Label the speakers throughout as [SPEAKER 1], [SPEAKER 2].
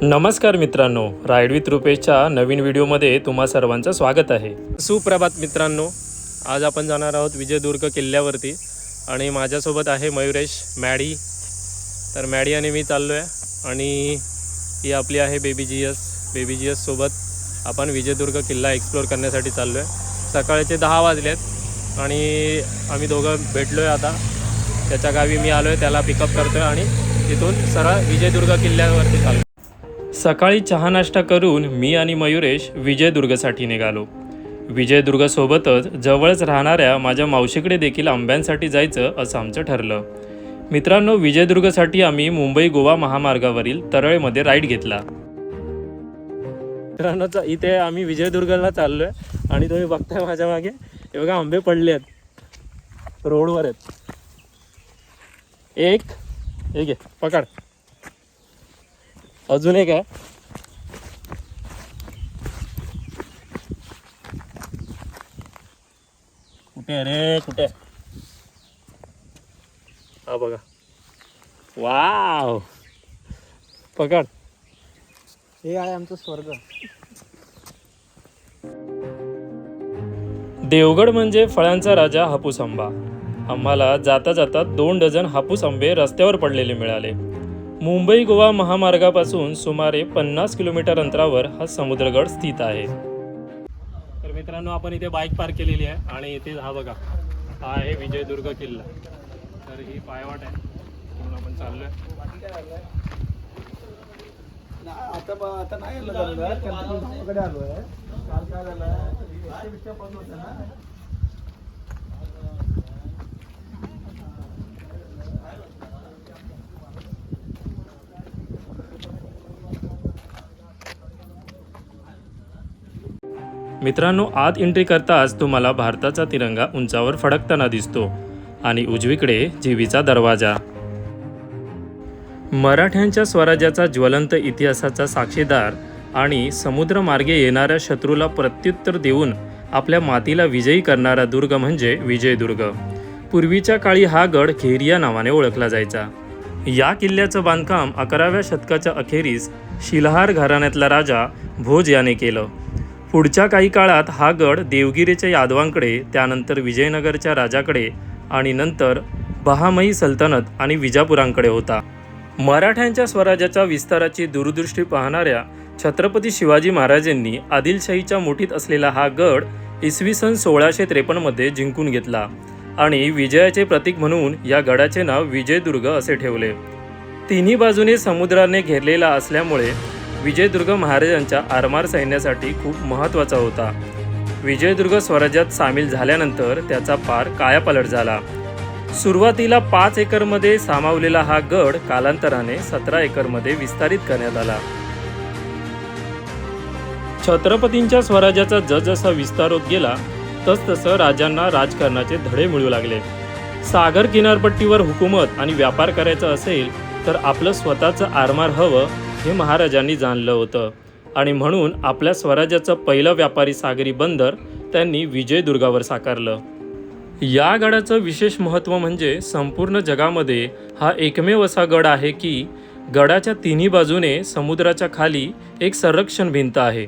[SPEAKER 1] नमस्कार मित्रांनो, ride with रुपेशच्या नवीन व्हिडिओमध्ये तुम्हा सर्वांचं स्वागत आहे। सुप्रभात मित्रांनो, आज आपण जाणार आहोत विजयदुर्ग किल्ल्यावरती आणि माझ्यासोबत आहे मयुरेश, मॅडी। तर मॅडी आणि मी चाललो आहे आणि ही आपली आहे बेबी जीएस सोबत आपण विजयदुर्ग किल्ला एक्सप्लोर करण्यासाठी चाललो आहे। सकाळचे 10 वाजलेत आणि आम्ही दोघं भेटलो आहे। आता त्याच्या गावी मी आलो आहे, त्याला पिकअप करतो आहे आणि तिथून सरळ विजयदुर्ग किल्ल्यावरती चाललो। सकाळी चहा नाश्ता करून मी आणि मयुरेश विजयदुर्गसाठी निघालो। विजयदुर्गसोबतच जवळच राहणाऱ्या माझ्या मावशीकडे देखील आंब्यांसाठी जायचं असं आमचं ठरलं। मित्रांनो, विजयदुर्गसाठी आम्ही मुंबई गोवा महामार्गावरील तरळमध्ये राईड घेतला। मित्रांनो, इथे आम्ही विजयदुर्गला चाललो आहे आणि तुम्ही बघताय माझ्या मागे हे बघा, आंबे पडले आहेत, रोडवर आहेत। एक घे, पकड। अजून एक आहे। कुठे रे, कुठे? हा बघा, वाव, पकड।
[SPEAKER 2] हे आहे आमचं स्वर्ग।
[SPEAKER 1] देवगड म्हणजे फळांचा राजा हापूस आंबा। आम्हाला जाता जाता 2 डझन हापूस आंबे रस्त्यावर पडलेले मिळाले। मुंबई गोवा महामार्गापासून सुमारे 50 किलोमीटर अंतरावर हा समुद्रगड स्थित आहे। तर मित्रांनो, आपण इथे बाईक पार्क केलेली आहे आणि इथे हा बघा, हा आहे विजयदुर्ग किल्ला। तर ही पायवाट आहे, म्हणून आपण चाललोय।
[SPEAKER 2] आता नाही आलं गावाकडे आलोय। काल काय झालं, विषय बंद होता ना।
[SPEAKER 1] मित्रांनो, आत एंट्री करताच तुम्हाला भारताचा तिरंगा उंचावर फडकताना दिसतो आणि उजवीकडे जीवीचा दरवाजा। मराठ्यांच्या स्वराज्याचा ज्वलंत इतिहासाचा साक्षीदार आणि समुद्रमार्गे येणाऱ्या शत्रूला प्रत्युत्तर देऊन आपल्या मातीला विजयी करणारा दुर्ग म्हणजे विजयदुर्ग। पूर्वीच्या काळी हा गड घेरिया नावाने ओळखला जायचा। या किल्ल्याचं बांधकाम 11व्या शतकाच्या अखेरीस शिलाहार घराण्यातला राजा भोज याने केलं। पुढच्या काही काळात हा गड देवगिरीच्या यादवांकडे, त्यानंतर विजयनगरच्या राजाकडे आणि नंतर बहामई सल्तनत आणि विजापुरांकडे होता। मराठ्यांच्या स्वराज्याच्या विस्ताराची दूरदृष्टी पाहणाऱ्या छत्रपती शिवाजी महाराजांनी आदिलशाहीच्या मुठीत असलेला हा गड इसवी सन 1653 मध्ये जिंकून घेतला आणि विजयाचे प्रतीक म्हणून या गडाचे नाव विजयदुर्ग असे ठेवले। तिन्ही बाजूने समुद्राने घेरलेला असल्यामुळे विजयदुर्ग महाराजांच्या आरमार सैन्यासाठी खूप महत्त्वाचा होता। विजयदुर्ग स्वराज्यात सामील झाल्यानंतर त्याचा पार कायापालट झाला। सुरुवातीला 5 एकरमध्ये सामावलेला हा गड कालांतराने 17 एकरमध्ये विस्तारित करण्यात आला। छत्रपतींच्या स्वराज्याचा जसजसा विस्तार होत गेला तसतसं राजांना राजकारणाचे धडे मिळू लागले। सागर किनारपट्टीवर हुकूमत आणि व्यापार करायचा असेल तर आपलं स्वतःचं आरमार हवं हे महाराजांनी जाणलं होतं आणि म्हणून आपल्या स्वराज्याचं पहिलं व्यापारी सागरी बंदर त्यांनी विजयदुर्गावर साकारलं। या गडाचं विशेष महत्त्व म्हणजे संपूर्ण जगामध्ये हा एकमेव असा गड आहे की गडाच्या तिन्ही बाजूने समुद्राच्या खाली एक संरक्षण भिंत आहे,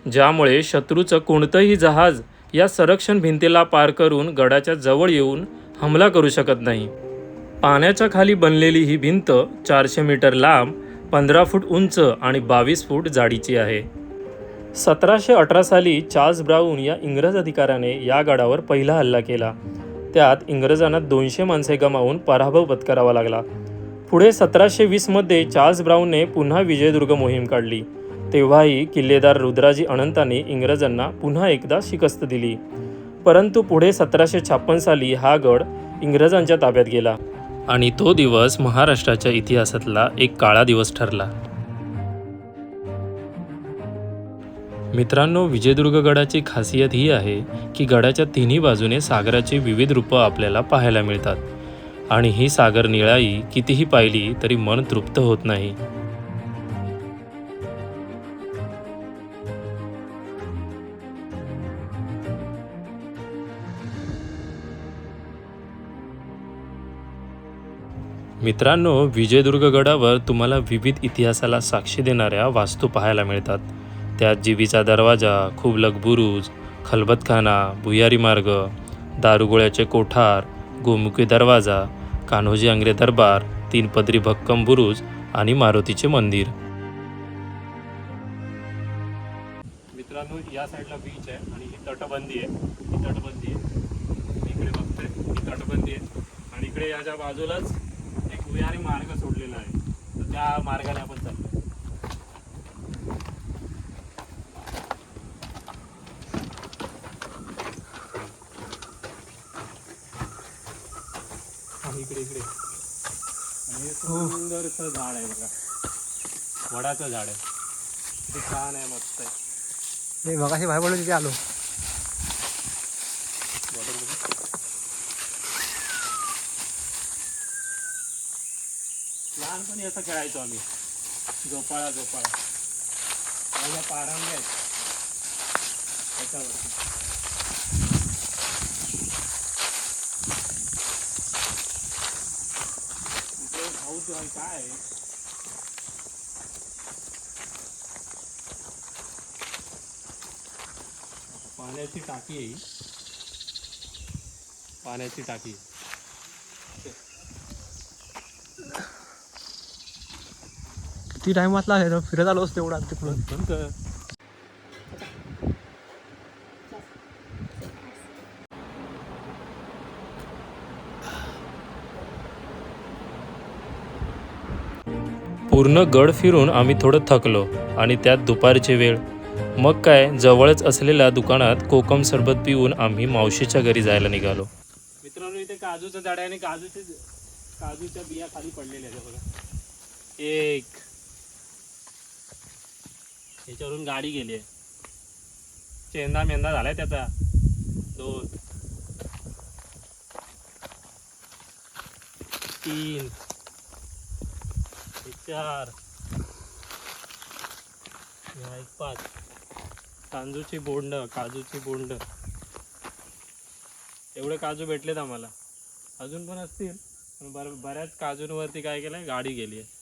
[SPEAKER 1] ज्यामुळे शत्रूचं कोणतंही जहाज या संरक्षण भिंतीला पार करून गडाच्या जवळ येऊन हमला करू शकत नाही। पाण्याच्या खाली बनलेली ही भिंत 400 मीटर लांब, 15 फूट उंच आणि 22 फूट जाडीची आहे। 1718 साली चार्ल्स ब्राउन या इंग्रज अधिकाऱ्याने या गडावर पहिला हल्ला केला। त्यात इंग्रजांना 200 माणसे गमावून पराभव पत्करावा लागला। पुढे 1720 मध्ये चार्ल्स ब्राउनने पुन्हा विजयदुर्ग मोहीम काढली। तेव्हाही किल्लेदार रुद्राजी अनंताने इंग्रजांना पुन्हा एकदा शिकस्त दिली, परंतु पुढे 1756 साली हा गड इंग्रजांच्या ताब्यात गेला आणि तो दिवस महाराष्ट्राच्या इतिहासातला एक काळा दिवस ठरला। मित्रांनो, विजयदुर्ग गडाची खासियत ही आहे की गडाच्या तिन्ही बाजूने सागराची विविध रूपं आपल्याला पाहायला मिळतात आणि ही सागर निळाई कितीही पाहिली तरी मन तृप्त होत नाही। मित्रांनो, विजयदुर्ग गडावर तुम्हाला विविध इतिहासाला साक्षी देणाऱ्या वास्तू पाहायला मिळतात. त्यात जीवीचा दरवाजा, खुबलक बुरुज, खलबतखाना, भुयारी मार्ग, दारुगोळ्याचे कोठार, गोमुखी दरवाजा, कान्होजी आंग्रे दरबार, तीन पदरी भक्कम बुरुज आणि मारुतीचे मंदिर. मित्रांनो, या साईडला बीच आहे आणि ही तटबंदी आहे. इकडे बघतोय ही तटबंदी आहे आणि इकडे याच्या बाजूलाच एक भुयारी मार्ग सोडलेला आहे. तर त्या मार्गाने आपण चाललो. इकडे आणि हे सुंदर असं झाड आहे बघा, वडाचं झाड आहे. किती छान आहे, मस्त आहे.
[SPEAKER 2] नाही मगाशी बाहेर पडलो तिथे आलो.
[SPEAKER 1] लहानपणी असं खेळायचो आम्ही, झोपाळा माझ्या पारंब्या आहेत त्याच्यावरती. इकडे भाऊच आहे, काय आहे? पाण्याची टाकी आहे, पाण्याची टाकी.
[SPEAKER 2] किती टाइम वाचला आहे फिरत आलोच तेवढा तिकडून.
[SPEAKER 1] पूर्ण गड फिरून आम्ही थोडं थकलो आणि त्यात दुपारची वेळ. मग काय, जवळच असलेल्या दुकानात कोकम सरबत पिऊन आम्ही मावशीच्या घरी जायला निघालो. मित्रांनो, इथे काजूचं झाड आहे आणि काजूच्या बिया खाली पडलेल्या आहेत बघा. एक याच्यावरून गाडी गेली आहे, चेंदा मेंदा झालाय त्याचा. 2 3 4 5. काजूची बोंड एवढे काजू भेटलेत आम्हाला. अजून पण असतील, पण बऱ्याच काजूंवरती काय केलंय, गाडी गेली आहे.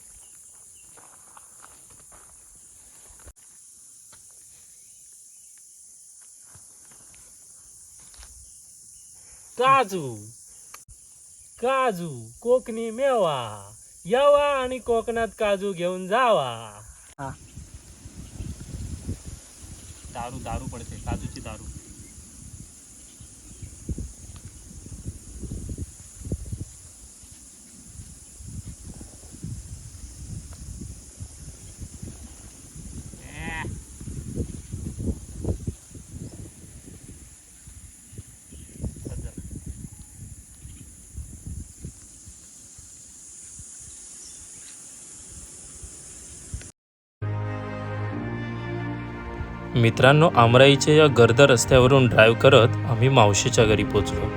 [SPEAKER 1] काजू कोकणी मेवा, यावा आणि कोकणात काजू घेऊन जावा. दारू पडते, काजूची दारू. मित्रांनो, आमराईच्या या गर्द रस्त्यावरून ड्राईव्ह करत आम्ही मावशीच्या घरी पोचलो.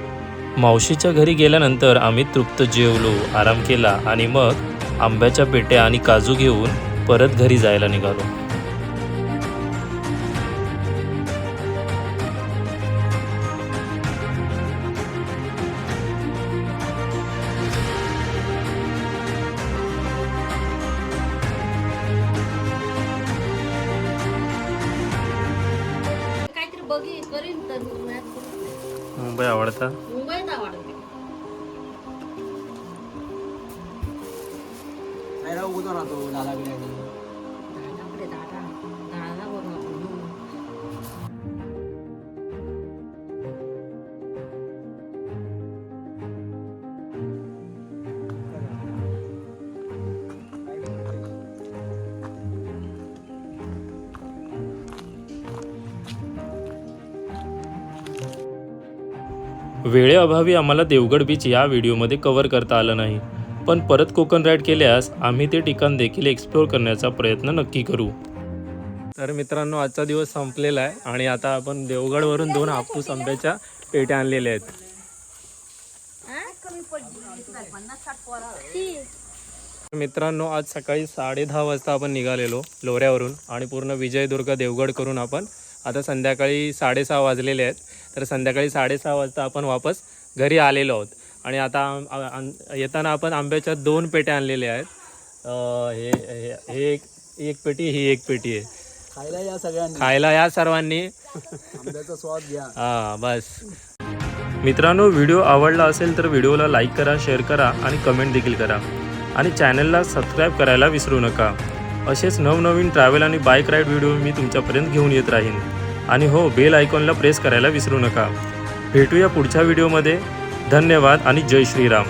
[SPEAKER 1] मावशीच्या घरी गेल्यानंतर आम्ही तृप्त जेवलो, आराम केला आणि मग आंब्याच्या पेट्या आणि काजू घेऊन परत घरी जायला निघालो. मुंबई आवडता.
[SPEAKER 3] मुंबईत आवडते.
[SPEAKER 1] वेळेअभावी आम्हाला देवगड बीच या व्हिडिओमध्ये कव्हर करता आलं नाही, पण परत कोकण राईड केल्यास आम्ही ते ठिकाण देखील एक्सप्लोअर करण्याचा प्रयत्न नक्की करू. तर मित्रांनो, आजचा दिवस संपलेला आहे आणि आता आपण देवगडवरून 2 हापूस आंब्याच्या पेट्या आणलेल्या आहेत. मित्रांनो, आज सकाळी 10:30 वाजता आपण निघालेलो लोऱ्यावरून आणि पूर्ण विजयदुर्ग देवगड करून आपण आता संध्याकाळी 6:30 वाजलेले आहेत. तर संध्याकाळी 6:30 वाजता आपण वापस घरी आलेलो आहोत आणि आता येताना आपण आंब्याच्या 2 पेट्या आणलेल्या आहेत. हे एक पेटी, ही एक पेटी आहे.
[SPEAKER 2] खायला या सगळ्यांनी,
[SPEAKER 1] खायला या सर्वांनी,
[SPEAKER 2] आंब्याचा स्वाद घ्या.
[SPEAKER 1] हां बस. मित्रांनो, व्हिडिओ आवडला असेल तर व्हिडिओला लाईक करा, शेअर करा आणि कमेंट देखील करा. आणि चॅनलला सबस्क्राईब करायला विसरू नका. असेच नवनवीन ट्रॅव्हल आणि बाईक राईड व्हिडिओ मी तुमच्यापर्यंत घेऊन येत राहीन. आणि हो, बेल आयकॉनला प्रेस करायला विसरू नका. भेटूया पुढच्या व्हिडिओमध्ये. धन्यवाद आणि जय श्रीराम.